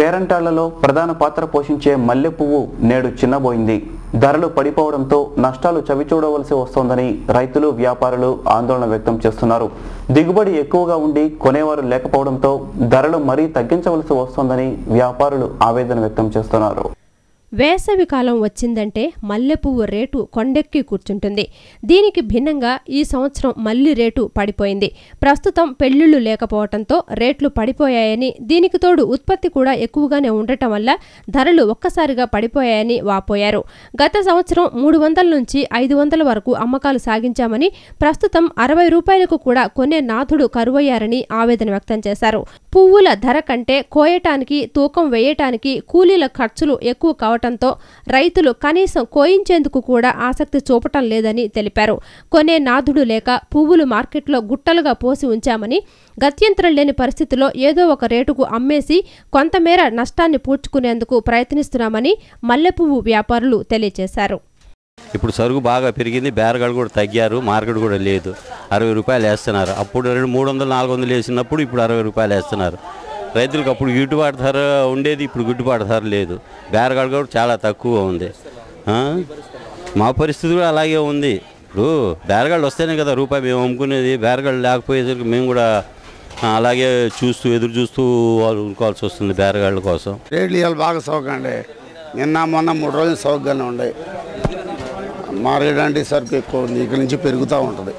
పేరంటాళ్లలో ప్రధాన పాత్ర పోషించే మల్లె పువ్వు నేడు చిన్నబోయింది. ధరలు పడిపోవడంతో నష్టాలు చవిచూడవలసి వస్తోందని రైతులు, వ్యాపారులు ఆందోళన వ్యక్తం చేస్తున్నారు. దిగుబడి ఎక్కువగా ఉండి కొనేవారు లేకపోవడంతో ధరలు మరీ తగ్గించవలసి వస్తోందని వ్యాపారులు ఆవేదన వ్యక్తం చేస్తున్నారు. వేసవి కాలం వచ్చిందంటే మల్లెపువ్వు రేటు కొండెక్కి కూర్చుంటుంది. దీనికి భిన్నంగా ఈ సంవత్సరం మల్లి రేటు పడిపోయింది. ప్రస్తుతం పెళ్లిళ్లు లేకపోవడంతో రేట్లు పడిపోయాయని, దీనికి తోడు ఉత్పత్తి కూడా ఎక్కువగానే ఉండటం వల్ల ధరలు ఒక్కసారిగా పడిపోయాయని వాపోయారు. గత సంవత్సరం 300 నుంచి 500 వరకు అమ్మకాలు సాగించామని, ప్రస్తుతం 60 రూపాయలకు కూడా కొనే నాథుడు కరువయ్యారని ఆవేదన వ్యక్తం చేశారు. పువ్వుల ధర కంటే కోయటానికి, తూకం వేయటానికి కూలీల ఖర్చులు ఎక్కువ కావటంతో రైతులు కనీసం కోయించేందుకు కూడా ఆసక్తి చూపటం లేదని తెలిపారు. కొనే నాథుడు లేక పువ్వులు మార్కెట్లో గుట్టలుగా పోసి ఉంచామని, గత్యంతరం లేని పరిస్థితిలో ఏదో ఒక రేటుకు అమ్మేసి కొంతమేర నష్టాన్ని పూడ్చుకునేందుకు ప్రయత్నిస్తున్నామని మల్లెపువ్వు వ్యాపారులు తెలియజేశారు. ఇప్పుడు సరుకు బాగా పెరిగింది, బేరగాళ్ళు కూడా తగ్గారు, మార్కెట్ కూడా లేదు. 60 రూపాయలు వేస్తున్నారు. అప్పుడు 300, 400 వేసినప్పుడు ఇప్పుడు 60 రూపాయలు వేస్తున్నారు. రైతులకు అప్పుడు గిట్టుబాటు ధర ఉండేది, ఇప్పుడు గిట్టుబాటు ధర లేదు. బేరగాళ్ళు కూడా చాలా తక్కువ ఉంది. మా పరిస్థితి కూడా అలాగే ఉంది. ఇప్పుడు బేరగాళ్ళు వస్తేనే కదా రూపాయి మేము అమ్ముకునేది. బేరగాళ్ళు లేకపోయేసరికి మేము కూడా అలాగే ఎదురు చూస్తూ అనుకోవాల్సి వస్తుంది బేరగాళ్ళ కోసం. రేట్లు ఇవాళ బాగా సౌకండి. నిన్న మొన్న 3 రోజులు సౌకర్యంగానే ఉన్నాయి. మార్కెట్ అంటే సరుకు ఎక్కువ ఉంది, ఇక్కడి నుంచి పెరుగుతూ ఉంటుంది.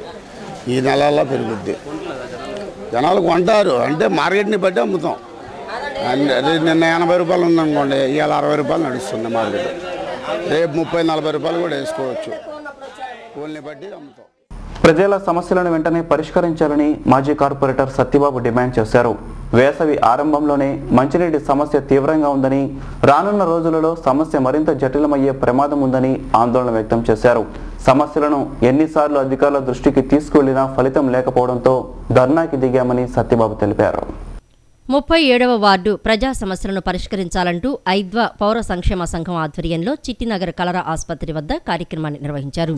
ఈ నెలల్లో పెరుగుద్ది. జనాలు కొంటారు, అంటే మార్కెట్ని బట్టి అమ్ముతాం. నిన్న 80 రూపాయలు ఉందనుకోండి, ఇవాళ 60 రూపాయలు నడుస్తుంది మార్కెట్. రేపు 30-40 రూపాయలు కూడా వేసుకోవచ్చు. కూలిని బట్టి అమ్ముతాం. ప్రజల సమస్యలను వెంటనే పరిష్కరించాలని మాజీ కార్పొరేటర్ సత్యబాబు డిమాండ్ చేశారు. వేసవి ఆరంభంలోనే మంచినీటి సమస్య తీవ్రంగా ఉందని, రానున్న రోజులలో సమస్య మరింత జటిలమయ్యే ప్రమాదం ఉందని ఆందోళన వ్యక్తం చేశారు. సమస్యలను ఎన్నిసార్లు అధికారుల దృష్టికి తీసుకువెళ్లినా ఫలితం లేకపోవడంతో ధర్నాకి దిగామని సత్యబాబు తెలిపారు. 37వ వార్డు ప్రజా సమస్యలను పరిష్కరించాలంటూ ఐద్వా పౌర సంక్షేమ సంఘం ఆధ్వర్యంలో చిట్టినగర్ కలరా ఆసుపత్రి వద్ద కార్యక్రమాన్ని నిర్వహించారు.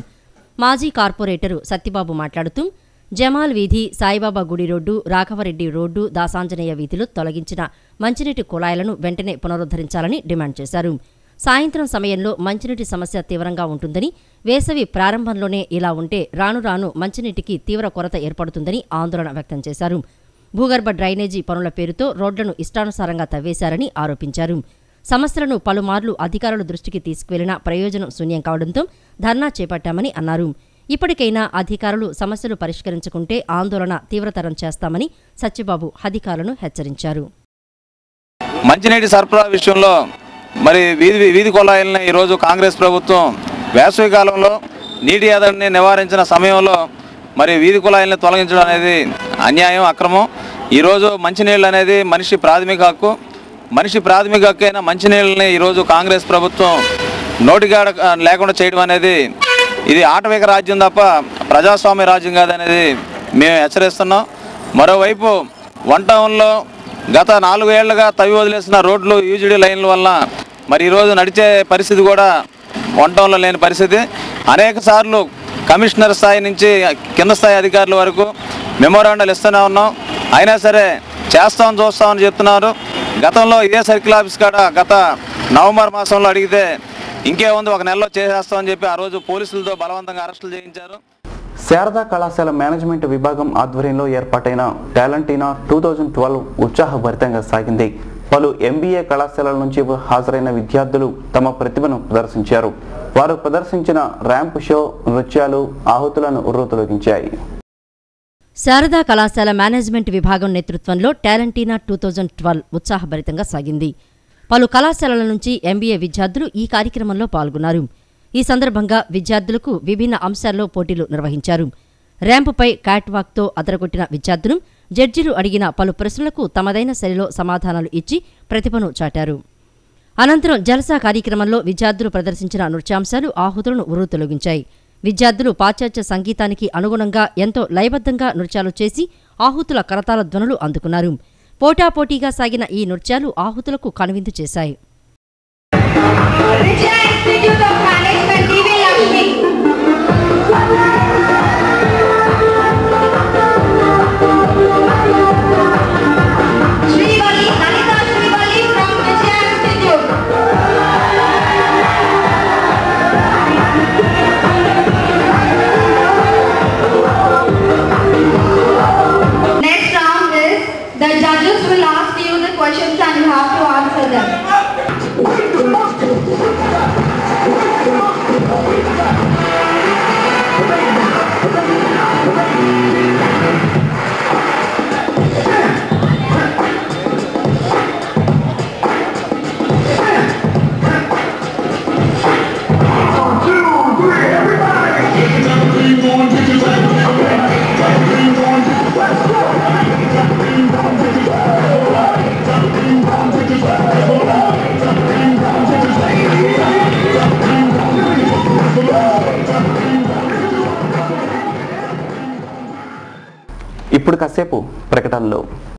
మాజీ కార్పొరేటరు సత్యబాబు మాట్లాడుతూ జమాల్ వీధి, సాయిబాబా గుడి రోడ్డు, రాఘవరెడ్డి రోడ్డు, దాసాంజనేయ వీధిలో తొలగించిన మంచినీటి కుళాయిలను వెంటనే పునరుద్ధరించాలని డిమాండ్ చేశారు. సాయంత్రం సమయంలో మంచినీటి సమస్య తీవ్రంగా ఉంటుందని, వేసవి ప్రారంభంలోనే ఇలా ఉంటే రాను రాను మంచినీటికి తీవ్ర కొరత ఏర్పడుతుందని ఆందోళన వ్యక్తం చేశారు. భూగర్భ డ్రైనేజీ పనుల పేరుతో రోడ్లను ఇష్టానుసారంగా తవ్వేశారని ఆరోపించారు. సమస్యలను పలుమార్లు అధికారుల దృష్టికి తీసుకువెళ్లినా ప్రయోజనం శూన్యం కావడంతో ధర్నా చేపట్టామని అన్నారు. ఇప్పటికైనా అధికారులు సమస్యలు పరిష్కరించుకుంటే ఆందోళన తీవ్రతరం చేస్తామని సత్యబాబు అధికారులను హెచ్చరించారు. మంచినీటి సరఫరా విషయంలో మరి వీధి కొలాయిలను ఈరోజు కాంగ్రెస్ ప్రభుత్వం వేసవి కాలంలో నీటి ఎద్దడిని నివారించిన సమయంలో మరి వీధి కుళాయిలను తొలగించడం అనేది అన్యాయం, అక్రమం. ఈరోజు మంచినీళ్ళు అనేది మనిషి ప్రాథమిక హక్కు. మనిషి ప్రాథమిక హక్కు అయిన మంచినీళ్ళని ఈరోజు కాంగ్రెస్ ప్రభుత్వం నోటిగాడ లేకుండా చేయడం అనేది ఇది ఆటవిక రాజ్యం తప్ప ప్రజాస్వామ్య రాజ్యం కాదనేది మేము హెచ్చరిస్తున్నాం. మరోవైపు వన్ టౌన్లో గత 4 ఏళ్లుగా తవ్వి వదిలేసిన రోడ్లు, యూజీడీ లైన్ల వల్ల మరి ఈరోజు నడిచే పరిస్థితి కూడా వన్ టౌన్లో లేని పరిస్థితి. అనేక సార్లు కమిషనర్ స్థాయి నుంచి కింద స్థాయి అధికారుల వరకు మెమోరాండాలు ఇస్తూనే ఉన్నాం. అయినా సరే చూస్తామని చెప్తున్నారు. గతంలో ఇదే సర్కిల్ ఆఫీస్ కాడ గత నవంబర్ మాసంలో అడిగితే ఇంకేముంది, 1 నెలలో చేసేస్తామని చెప్పి ఆ రోజు పోలీసులతో బలవంతంగా అరెస్టులు చేయించారు. శారదా కళాశాల మేనేజ్మెంట్ విభాగం ఆధ్వర్యంలో ఏర్పాటైన టాలెంటీనా 2012 ఉత్సాహభరితంగా సాగింది. పలు MBA కళాశాలల నుంచి హాజరైన విద్యార్థులు తమ ప్రతిభను ప్రదర్శించారు. వారు ప్రదర్శించిన ర్యాంప్ షో, నృత్యాలు ఆహుతులను ఉర్రూతలొగించాయి. శారదా కళాశాల మేనేజ్మెంట్ విభాగం నేతృత్వంలో టాలెంటీనా 2012 ఉత్సాహభరితంగా సాగింది. పలు కళాశాలల నుంచి MBA విద్యార్థులు ఈ కార్యక్రమంలో పాల్గొన్నారు. ఈ సందర్భంగా విద్యార్థులకు విభిన్న అంశాల్లో పోటీలు నిర్వహించారు. ర్యాంపుపై క్యాట్వాక్తో అదరగొట్టిన విద్యార్థులు జడ్జిలు అడిగిన పలు ప్రశ్నలకు తమదైన శైలిలో సమాధానాలు ఇచ్చి ప్రతిభను చాటారు. అనంతరం జలసా కార్యక్రమంలో విద్యార్థులు ప్రదర్శించిన నృత్యాంశాలు ఆహుతులను ఉర్రూతొలగించాయి. విద్యార్థులు పాశ్చాత్య సంగీతానికి అనుగుణంగా ఎంతో లయబద్ధంగా నృత్యాలు చేసి ఆహుతుల కరతాళ ధ్వనులు అందుకున్నారు. పోటాపోటీగా సాగిన ఈ నృత్యాలు ఆహుతులకు కనువిందు చేశాయి. Srivali, Anita Srivali from ఇప్పుడు కాసేపు ప్రకటనలో